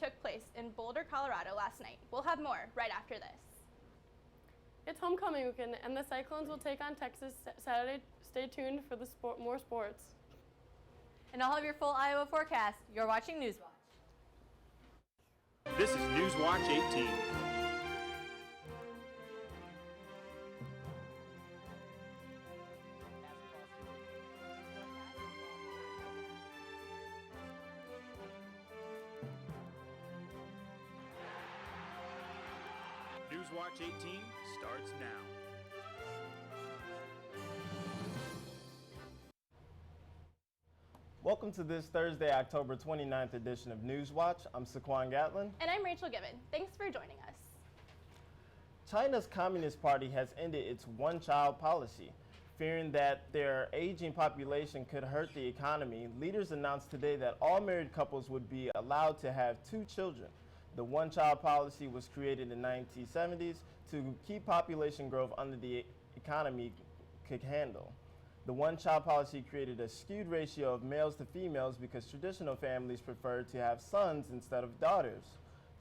took place in Boulder, Colorado last night. We'll have more right after this. It's homecoming weekend, and the Cyclones will take on Texas Saturday. Stay tuned for more sports. And I'll have your full Iowa forecast. You're watching Newswatch. This is Newswatch 18. Newswatch 18 starts now. Welcome to this Thursday, October 29th edition of Newswatch. I'm Sequan Gatlin. And I'm Rachel Given. Thanks for joining us. China's Communist Party has ended its one-child policy. Fearing that their aging population could hurt the economy, leaders announced today that all married couples would be allowed to have 2 children. The one-child policy was created in the 1970s to keep population growth under the economy could handle. The one-child policy created a skewed ratio of males to females because traditional families prefer to have sons instead of daughters.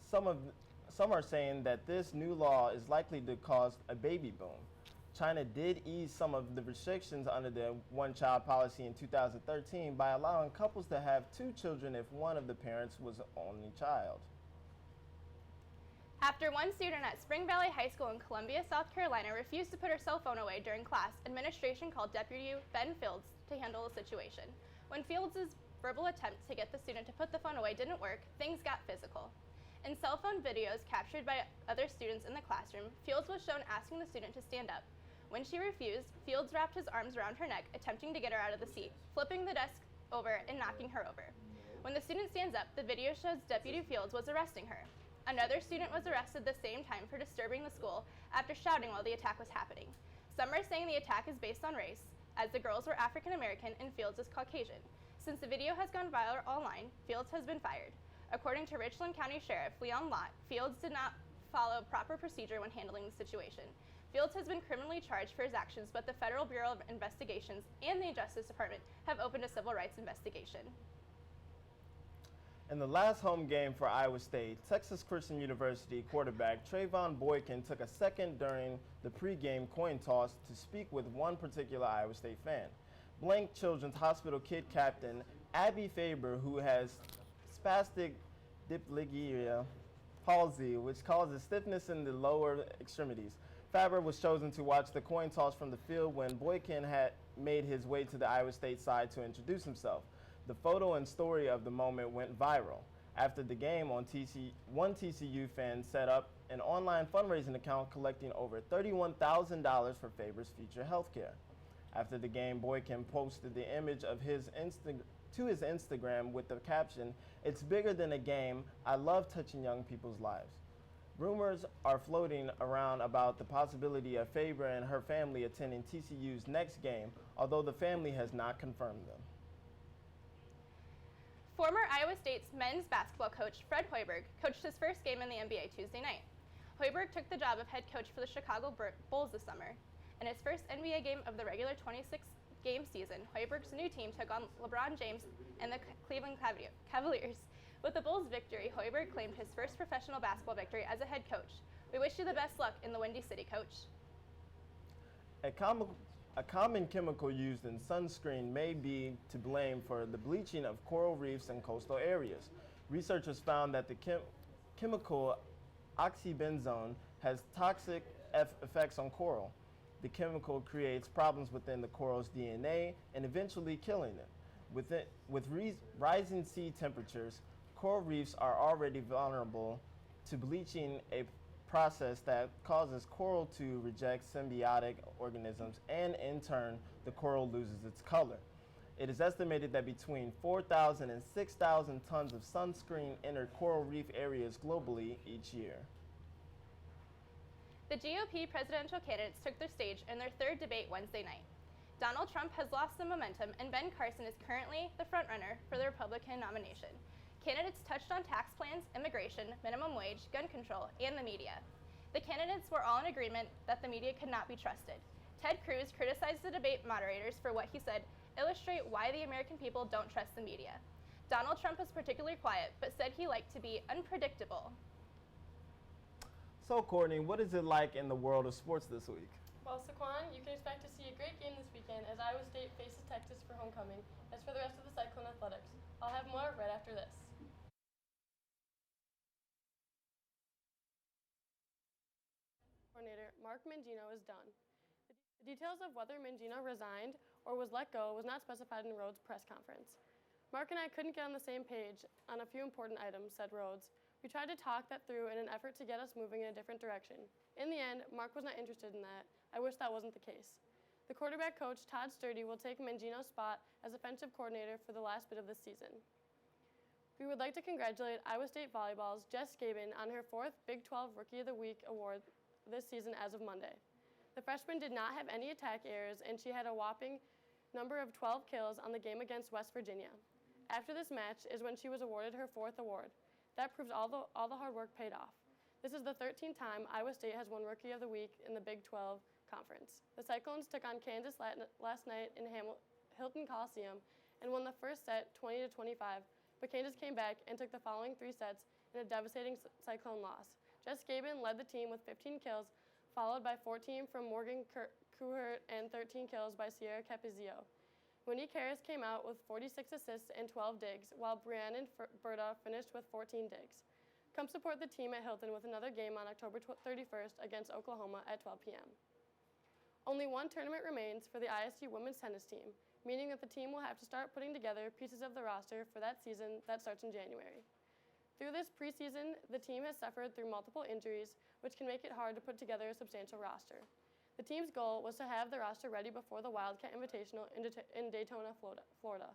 Some are saying that this new law is likely to cause a baby boom. China did ease some of the restrictions under the one-child policy in 2013 by allowing couples to have 2 children if one of the parents was the only child. After one student at Spring Valley High School in Columbia, South Carolina refused to put her cell phone away during class, administration called Deputy Ben Fields to handle the situation. When Fields' verbal attempt to get the student to put the phone away didn't work, things got physical. In cell phone videos captured by other students in the classroom, Fields was shown asking the student to stand up. When she refused, Fields wrapped his arms around her neck, attempting to get her out of the seat, flipping the desk over and knocking her over. When the student stands up, the video shows Deputy Fields was arresting her. Another student was arrested the same time for disturbing the school after shouting while the attack was happening. Some are saying the attack is based on race, as the girls were African American and Fields is Caucasian. Since the video has gone viral online, Fields has been fired. According to Richland County Sheriff Leon Lott, Fields did not follow proper procedure when handling the situation. Fields has been criminally charged for his actions, but the Federal Bureau of Investigations and the Justice Department have opened a civil rights investigation. In the last home game for Iowa State, Texas Christian University quarterback Trayvon Boykin took a second during the pregame coin toss to speak with one particular Iowa State fan. Blank Children's Hospital Kid Captain Abby Faber, who has spastic diplegia palsy, which causes stiffness in the lower extremities. Faber was chosen to watch the coin toss from the field when Boykin had made his way to the Iowa State side to introduce himself. The photo and story of the moment went viral. After the game, one TCU fan set up an online fundraising account collecting over $31,000 for Faber's future health care. After the game, Boykin posted the image of his Instagram with the caption, "It's bigger than a game. I love touching young people's lives." Rumors are floating around about the possibility of Faber and her family attending TCU's next game, although the family has not confirmed them. Former Iowa State's men's basketball coach Fred Hoiberg coached his first game in the NBA Tuesday night. Hoiberg took the job of head coach for the Chicago Bulls this summer. In his first NBA game of the regular 26-game season, Hoiberg's new team took on LeBron James and the Cleveland Cavaliers. With the Bulls' victory, Hoiberg claimed his first professional basketball victory as a head coach. "We wish you the best luck in the Windy City, Coach." A common chemical used in sunscreen may be to blame for the bleaching of coral reefs in coastal areas. Researchers found that the chemical oxybenzone has toxic effects on coral. The chemical creates problems within the coral's DNA and eventually killing it. With rising sea temperatures, coral reefs are already vulnerable to bleaching, a process that causes coral to reject symbiotic organisms, and in turn, the coral loses its color. It is estimated that between 4,000 and 6,000 tons of sunscreen enter coral reef areas globally each year. The GOP presidential candidates took their stage in their third debate Wednesday night. Donald Trump has lost some momentum, and Ben Carson is currently the frontrunner for the Republican nomination. Candidates touched on tax plans, immigration, minimum wage, gun control, and the media. The candidates were all in agreement that the media could not be trusted. Ted Cruz criticized the debate moderators for what he said illustrate why the American people don't trust the media. Donald Trump was particularly quiet, but said he liked to be unpredictable. So, Courtney, what is it like in the world of sports this week? Well, Sequan, you can expect to see a great game this weekend as Iowa State faces Texas for homecoming. As for the rest of the Cyclone athletics, I'll have more right after this. Coordinator Mark Mangino is done. The details of whether Mangino resigned or was let go was not specified in Rhodes' press conference. Mark and I couldn't get on the same page on a few important items, said Rhodes. We tried to talk that through in an effort to get us moving in a different direction. In the end, Mark was not interested in that. I wish that wasn't the case. The quarterback coach, Todd Sturdy, will take Mangino's spot as offensive coordinator for the last bit of this season. We would like to congratulate Iowa State Volleyball's Jess Gaben on her 4th Big 12 Rookie of the Week award this season as of Monday. The freshman did not have any attack errors, and she had a whopping number of 12 kills on the game against West Virginia. After this match is when she was awarded her 4th award. That proves all the hard work paid off. This is the 13th time Iowa State has won Rookie of the Week in the Big 12 Conference. The Cyclones took on Kansas last night in Hilton Coliseum and won the first set 20-25, but Kansas came back and took the following 3 sets in a devastating Cyclone loss. Jess Gaben led the team with 15 kills, followed by 14 from Morgan Kuhert and 13 kills by Sierra Capizio. Monique Harris came out with 46 assists and 12 digs, while Brianna Berta finished with 14 digs. Come support the team at Hilton with another game on October 31st against Oklahoma at 12 p.m. Only one tournament remains for the ISU women's tennis team, meaning that the team will have to start putting together pieces of the roster for that season that starts in January. Through this preseason, the team has suffered through multiple injuries, which can make it hard to put together a substantial roster. The team's goal was to have the roster ready before the Wildcat Invitational in Daytona, Florida.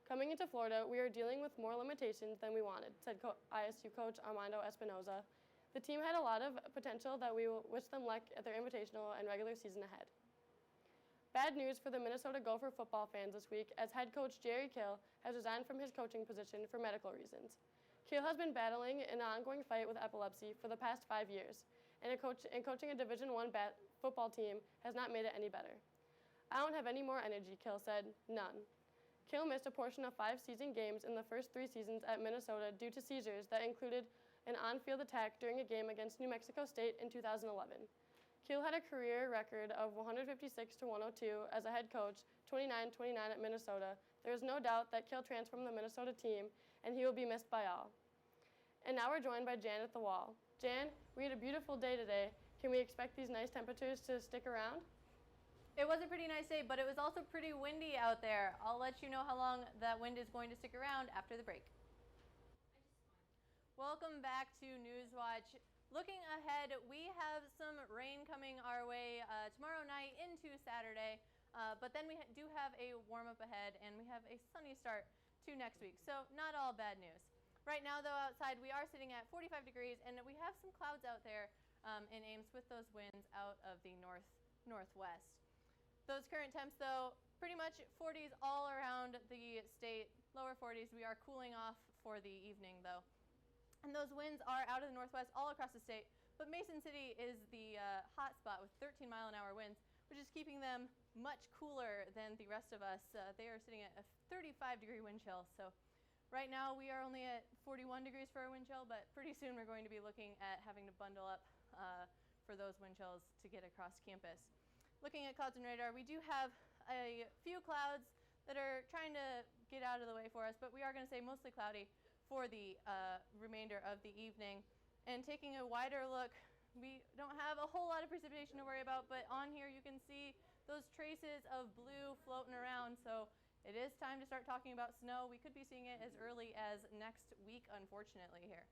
Coming into Florida, we are dealing with more limitations than we wanted, said ISU coach Armando Espinoza. The team had a lot of potential that we will wish them luck at their invitational and regular season ahead. Bad news for the Minnesota Gopher football fans this week, as head coach Jerry Kill has resigned from his coaching position for medical reasons. Kill has been battling an ongoing fight with epilepsy for the past 5 years, and coaching a Division I football team has not made it any better. I don't have any more energy, Kill said. None. Kill missed a portion of 5 season games in the first 3 seasons at Minnesota due to seizures that included an on-field attack during a game against New Mexico State in 2011. Kill had a career record of 156-102 as a head coach, 29-29 at Minnesota. There is no doubt that Kill transformed from the Minnesota team, and he will be missed by all. And now we're joined by Jan at the wall. Jan, we had a beautiful day today. Can we expect these nice temperatures to stick around? It was a pretty nice day, but it was also pretty windy out there. I'll let you know how long that wind is going to stick around after the break. Welcome back to Newswatch. Looking ahead, we have some rain coming our way tomorrow night into Saturday, but then we do have a warm-up ahead, and we have a sunny start to next week, so not all bad news. Right now, though, outside we are sitting at 45 degrees, and we have some clouds out there in Ames with those winds out of the northwest. Those current temps, though, pretty much 40s all around the state, lower 40s. We are cooling off for the evening, though. And those winds are out of the northwest all across the state, but Mason City is the hot spot with 13-mile-an-hour winds, which is keeping them much cooler than the rest of us. They are sitting at a 35-degree wind chill, so right now we are only at 41 degrees for our wind chill, but pretty soon we're going to be looking at having to bundle up for those wind chills to get across campus. Looking at clouds and radar, we do have a few clouds that are trying to get out of the way for us, but we are going to say mostly cloudy for the remainder of the evening. And taking a wider look, we don't have a whole lot of precipitation to worry about, but on here you can see those traces of blue floating around, so it is time to start talking about snow. We could be seeing it as early as next week, unfortunately, here.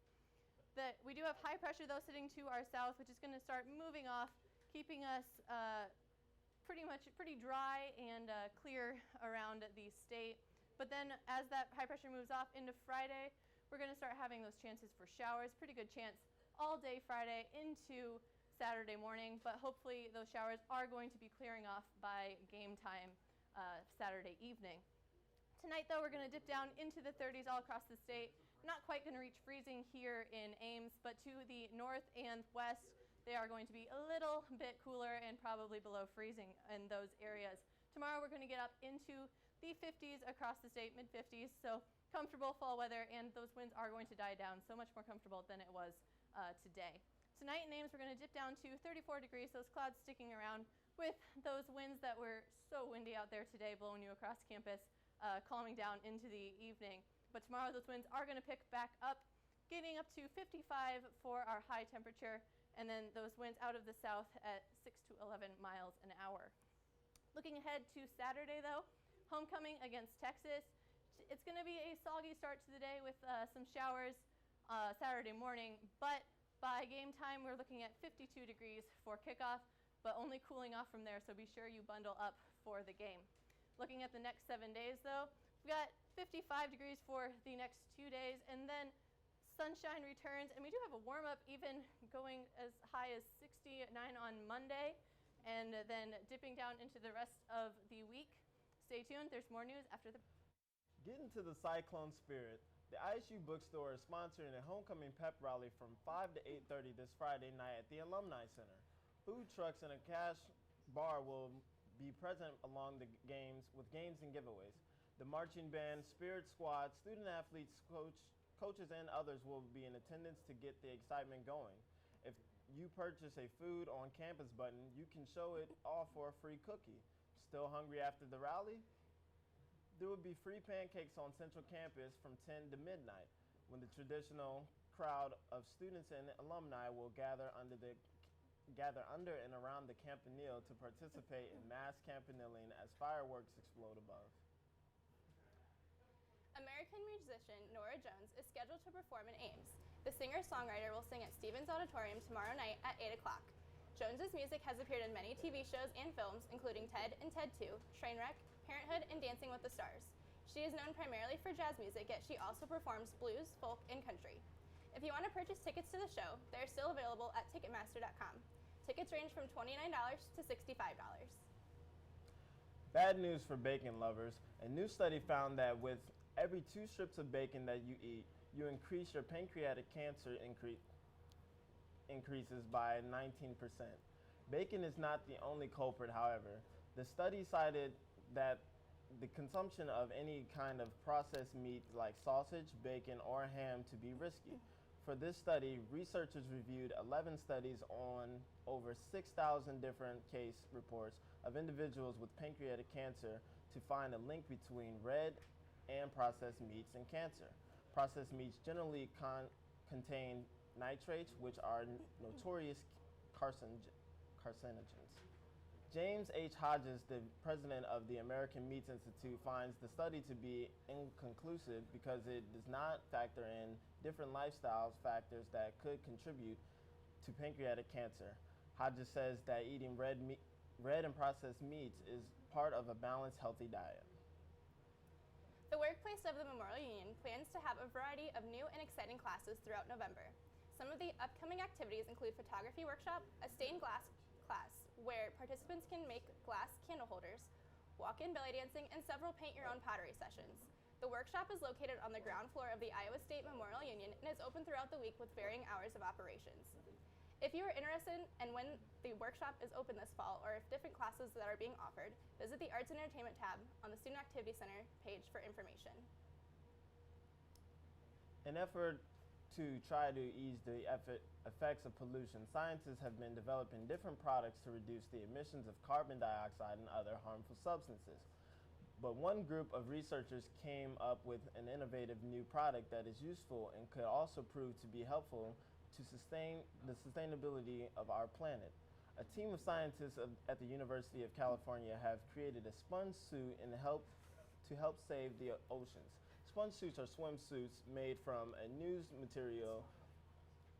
We do have high pressure, though, sitting to our south, which is going to start moving off, keeping us pretty dry and clear around the state. But then as that high pressure moves off into Friday, we're going to start having those chances for showers. Pretty good chance all day Friday into Saturday morning, but hopefully those showers are going to be clearing off by game time Saturday evening. Tonight, though, we're going to dip down into the 30s all across the state. Not quite going to reach freezing here in Ames, but to the north and west, they are going to be a little bit cooler and probably below freezing in those areas. Tomorrow we're going to get up into the 50s across the state, mid-50s, so comfortable fall weather, and those winds are going to die down, so much more comfortable than it was today. Tonight in Ames, we're going to dip down to 34 degrees, those clouds sticking around with those winds that were so windy out there today blowing you across campus, calming down into the evening. But tomorrow those winds are going to pick back up, getting up to 55 for our high temperature, and then those winds out of the south at 6 to 11 miles an hour. Looking ahead to Saturday, though, homecoming against Texas. It's going to be a soggy start to the day with some showers Saturday morning, but by game time, we're looking at 52 degrees for kickoff, but only cooling off from there, so be sure you bundle up for the game. Looking at the next 7 days, though, we've got 55 degrees for the next 2 days, and then sunshine returns, and we do have a warm-up even going as high as 69 on Monday, and then dipping down into the rest of the week. Stay tuned, there's more news after the... Get into the Cyclone spirit. The ISU bookstore is sponsoring a homecoming pep rally from 5 to 8:30 this Friday night at the Alumni Center. Food trucks and a cash bar will be present along the games with games and giveaways. The marching band, spirit squad, student athletes, coaches, and others will be in attendance to get the excitement going. If you purchase a food on campus button, you can show it off for a free cookie. Still hungry after the rally? There will be free pancakes on Central Campus from 10 to midnight, when the traditional crowd of students and alumni will gather under and around the campanile to participate in mass campaneling as fireworks explode above. American musician Norah Jones is scheduled to perform in Ames. The singer-songwriter will sing at Stevens Auditorium tomorrow night at 8 o'clock. Jones's music has appeared in many TV shows and films, including Ted and Ted 2, Trainwreck, Parenthood, and Dancing with the Stars. She is known primarily for jazz music, yet she also performs blues, folk, and country. If you want to purchase tickets to the show, they are still available at Ticketmaster.com. Tickets range from $29 to $65. Bad news for bacon lovers. A new study found that with every 2 strips of bacon that you eat, you increase your pancreatic cancer increases by 19%. Bacon is not the only culprit, however. The study cited that the consumption of any kind of processed meat like sausage, bacon, or ham to be risky. For this study, researchers reviewed 11 studies on over 6,000 different case reports of individuals with pancreatic cancer to find a link between red and processed meats and cancer. Processed meats generally contain nitrates, which are notorious carcinogens. James H. Hodges, the president of the American Meats Institute, finds the study to be inconclusive because it does not factor in different lifestyle factors that could contribute to pancreatic cancer. Hodges says that eating red and processed meats is part of a balanced, healthy diet. The workplace of the Memorial Union plans to have a variety of new and exciting classes throughout November. Some of the upcoming activities include photography workshop, a stained glass class where participants can make glass candle holders, walk-in belly dancing, and several paint-your-own pottery sessions. The workshop is located on the ground floor of the Iowa State Memorial Union and is open throughout the week with varying hours of operations. If you are interested in when the workshop is open this fall or if different classes that are being offered, visit the Arts and Entertainment tab on the Student Activity Center page for information. In effort to try to ease the effects of pollution, scientists have been developing different products to reduce the emissions of carbon dioxide and other harmful substances. But one group of researchers came up with an innovative new product that is useful and could also prove to be helpful to sustain the sustainability of our planet. A team of scientists at the University of California have created a sponge suit to help save the oceans. Sponge suits are swimsuits made from a news material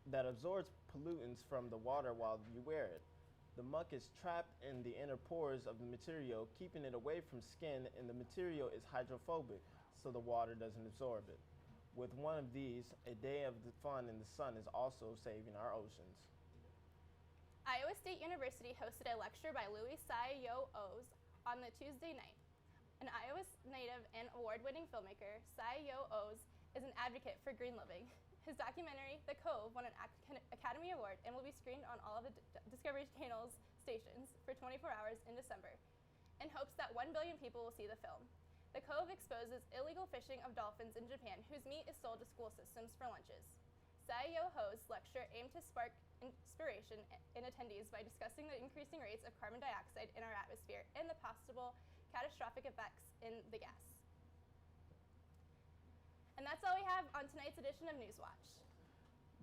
that absorbs pollutants from the water while you wear it. The muck is trapped in the inner pores of the material, keeping it away from skin, and the material is hydrophobic, so the water doesn't absorb it. With one of these, a day of the fun in the sun is also saving our oceans. Iowa State University hosted a lecture by Louis Sai-Yo Oz on the Tuesday night. An Iowa native and award-winning filmmaker, Sai-Yo Oz is an advocate for green living. His documentary, The Cove, won an Academy Award and will be screened on all of the Discovery Channel's stations for 24 hours in December, in hopes that 1 billion people will see the film. The Cove exposes illegal fishing of dolphins in Japan, whose meat is sold to school systems for lunches. Sayo Ho's lecture aimed to spark inspiration in attendees by discussing the increasing rates of carbon dioxide in our atmosphere and the possible catastrophic effects in the gas. And that's all we have on tonight's edition of Newswatch.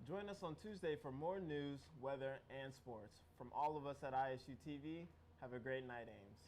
Join us on Tuesday for more news, weather, and sports. From all of us at ISU TV, have a great night, Ames.